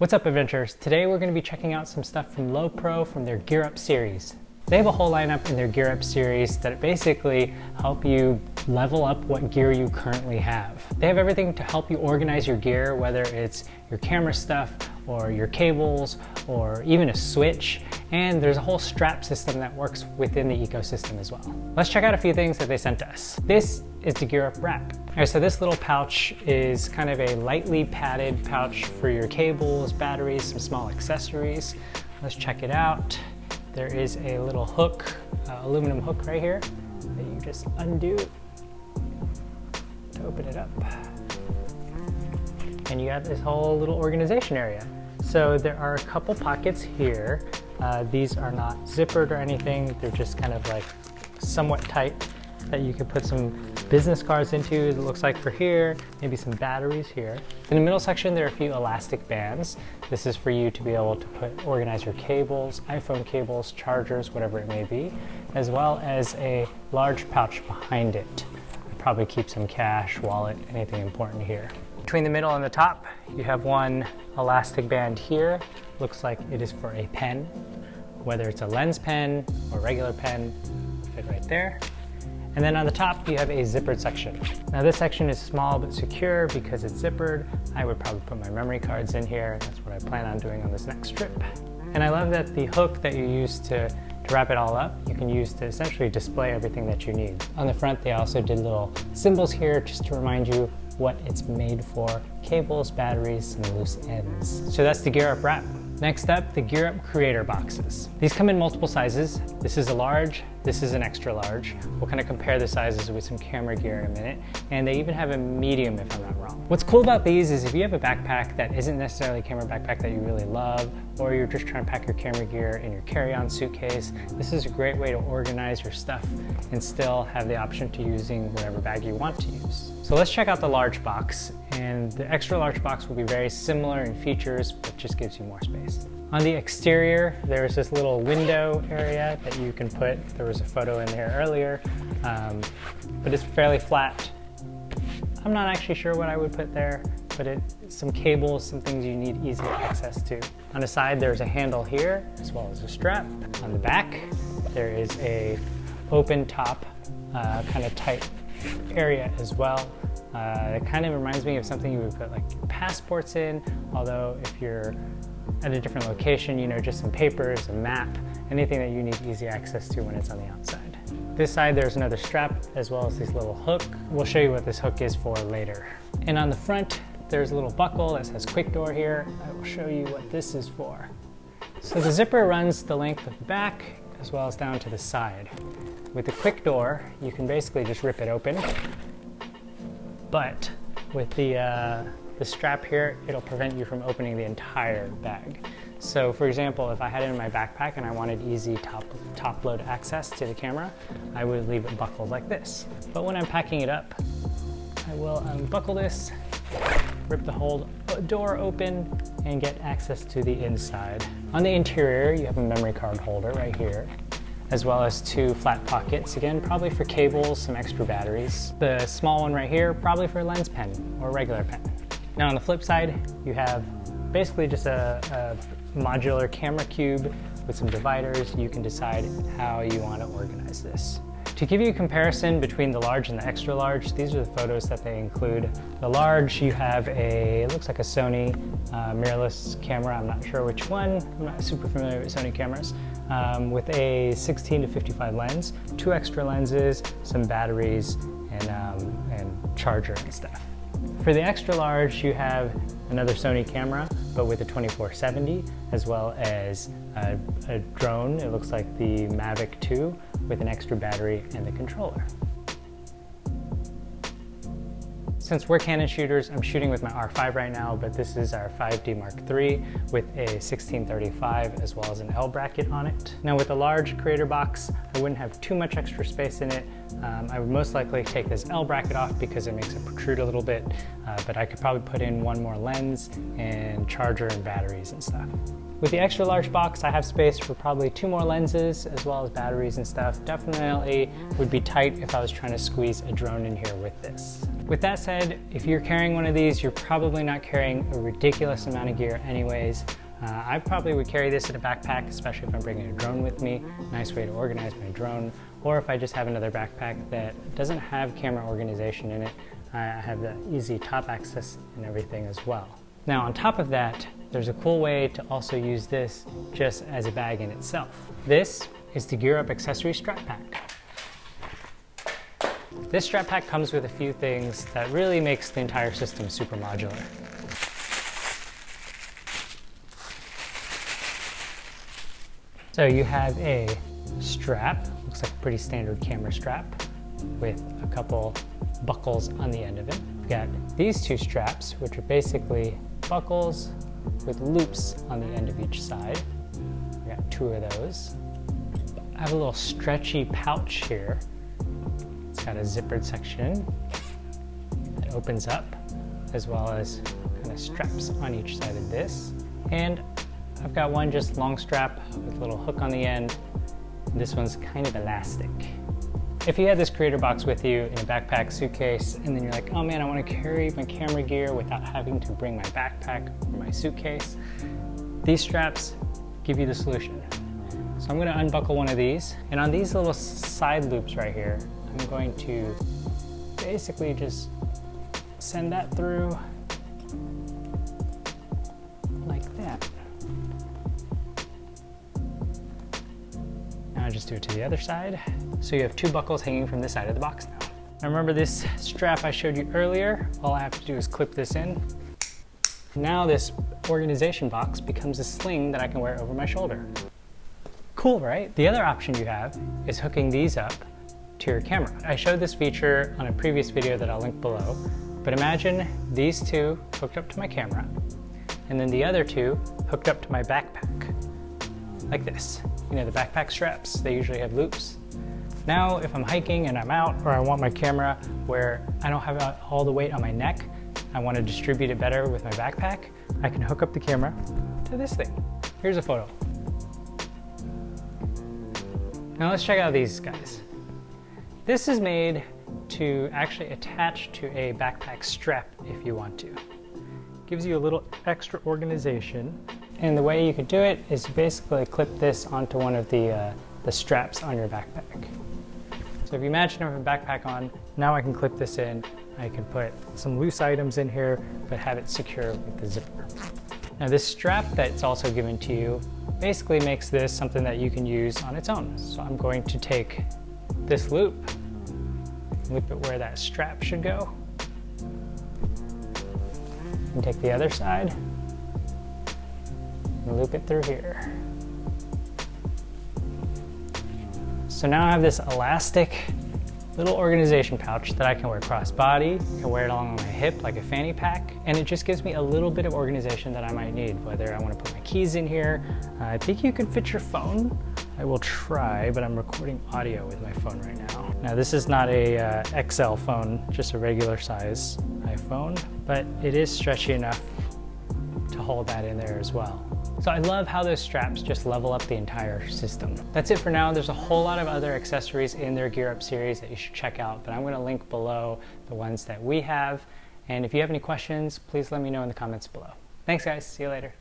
What's up, adventurers? Today we're going to be checking out some stuff from LowePro from their Gear Up series. They have a whole lineup in their Gear Up series that basically help you level up what gear you currently have. They have everything to help you organize your gear, whether it's your camera stuff or your cables or even a switch, and there's a whole strap system that works within the ecosystem as well. Let's check out a few things that they sent to us. This is the Gear Up wrap. All right, so this little pouch is kind of a lightly padded pouch for your cables, batteries, some small accessories. Let's check it out. There is a little hook, aluminum hook right here that you just undo to open it up. And you have this whole little organization area. So there are a couple pockets here. These are not zippered or anything. They're just kind of like somewhat tight that you could put some business cards into, it looks like for here, maybe some batteries here. In the middle section, there are a few elastic bands. This is for you to be able to organize your cables, iPhone cables, chargers, whatever it may be, as well as a large pouch behind it. Probably keep some cash, wallet, anything important here. Between the middle and the top, you have one elastic band here. Looks like it is for a pen, whether it's a lens pen or regular pen, fit right there. And then on the top, you have a zippered section. Now this section is small but secure because it's zippered. I would probably put my memory cards in here. That's what I plan on doing on this next trip. And I love that the hook that you use to wrap it all up, you can use to essentially display everything that you need. On the front, they also did little symbols here just to remind you what it's made for: cables, batteries, and loose ends. So that's the Gear Up wrap. Next up, the Gear Up Creator boxes. These come in multiple sizes. This is a large, this is an extra large. We'll kind of compare the sizes with some camera gear in a minute. And they even have a medium if I'm not wrong. What's cool about these is if you have a backpack that isn't necessarily a camera backpack that you really love, or you're just trying to pack your camera gear in your carry-on suitcase, this is a great way to organize your stuff and still have the option to using whatever bag you want to use. So let's check out the large box. And the extra large box will be very similar in features, but just gives you more space. On the exterior, there's this little window area that you can put. There was a photo in there earlier, but it's fairly flat. I'm not actually sure what I would put there, but some cables, some things you need easy access to. On the side, there's a handle here, as well as a strap. On the back, there is a open top, kind of tight area as well. It kind of reminds me of something you would put like your passports in, although if you're at a different location, you know, just some papers, a map, anything that you need easy access to when it's on the outside. This side, there's another strap as well as this little hook. We'll show you what this hook is for later. And on the front, there's a little buckle that says quick door here. I will show you what this is for. So the zipper runs the length of the back as well as down to the side. With the quick door, you can basically just rip it open. But with the strap here, it'll prevent you from opening the entire bag. So for example, if I had it in my backpack and I wanted easy top load access to the camera, I would leave it buckled like this. But when I'm packing it up, I will unbuckle this, rip the whole door open, and get access to the inside. On the interior, you have a memory card holder right here, as well as two flat pockets, again, probably for cables, some extra batteries. The small one right here, probably for a lens pen or a regular pen. Now on the flip side, you have basically just a modular camera cube with some dividers. You can decide how you want to organize this. To give you a comparison between the large and the extra large, these are the photos that they include. The large, you have it looks like a Sony mirrorless camera. I'm not sure which one. I'm not super familiar with Sony cameras. With a 16 to 55 lens, two extra lenses, some batteries, and charger and stuff. For the extra large, you have another Sony camera, but with a 24-70, as well as a drone. It looks like the Mavic 2 with an extra battery and the controller. Since we're Canon shooters, I'm shooting with my R5 right now, but this is our 5D Mark III with a 1635 as well as an L bracket on it. Now with a large creator box, I wouldn't have too much extra space in it. I would most likely take this L bracket off because it makes it protrude a little bit, but I could probably put in one more lens and charger and batteries and stuff. With the extra large box, I have space for probably two more lenses as well as batteries and stuff. Definitely would be tight if I was trying to squeeze a drone in here with this. With that said, if you're carrying one of these, you're probably not carrying a ridiculous amount of gear anyways. I probably would carry this in a backpack, especially if I'm bringing a drone with me. Nice way to organize my drone. Or if I just have another backpack that doesn't have camera organization in it, I have the easy top access and everything as well. Now on top of that, there's a cool way to also use this just as a bag in itself. This is the Gear Up Accessory Strap Pack. This strap pack comes with a few things that really makes the entire system super modular. So you have a strap, looks like a pretty standard camera strap with a couple buckles on the end of it. We've got these two straps, which are basically buckles with loops on the end of each side. We got two of those. I have a little stretchy pouch here. It's got a zippered section that opens up, as well as kind of straps on each side of this. And I've got one just long strap with a little hook on the end. This one's kind of elastic. If you had this creator box with you in a backpack suitcase, and then you're like, oh man, I want to carry my camera gear without having to bring my backpack or my suitcase, these straps give you the solution. So I'm going to unbuckle one of these, and on these little side loops right here, I'm going to basically just send that through like that. Now I just do it to the other side. So you have two buckles hanging from this side of the box now. Now remember this strap I showed you earlier? All I have to do is clip this in. Now this organization box becomes a sling that I can wear over my shoulder. Cool, right? The other option you have is hooking these up to your camera. I showed this feature on a previous video that I'll link below, but imagine these two hooked up to my camera, and then the other two hooked up to my backpack, like this. You know, the backpack straps, they usually have loops. Now, if I'm hiking and I'm out, or I want my camera where I don't have all the weight on my neck, I want to distribute it better with my backpack, I can hook up the camera to this thing. Here's a photo. Now let's check out these guys. This is made to actually attach to a backpack strap if you want to. Gives you a little extra organization. And the way you could do it is basically clip this onto one of the straps on your backpack. So if you imagine I have a backpack on, now I can clip this in. I can put some loose items in here, but have it secure with the zipper. Now this strap that's also given to you basically makes this something that you can use on its own. So I'm going to take this loop it where that strap should go, and take the other side and loop it through here. So now I have this elastic little organization pouch that I can wear crossbody, I can wear it along my hip like a fanny pack, and it just gives me a little bit of organization that I might need, whether I want to put my keys in here. I think you can fit your phone. I will try, but I'm recording audio with my phone right now. Now this is not a XL phone, just a regular size iPhone, but it is stretchy enough to hold that in there as well. So I love how those straps just level up the entire system. That's it for now. There's a whole lot of other accessories in their Gear Up series that you should check out, but I'm going to link below the ones that we have. And if you have any questions, please let me know in the comments below. Thanks guys, see you later.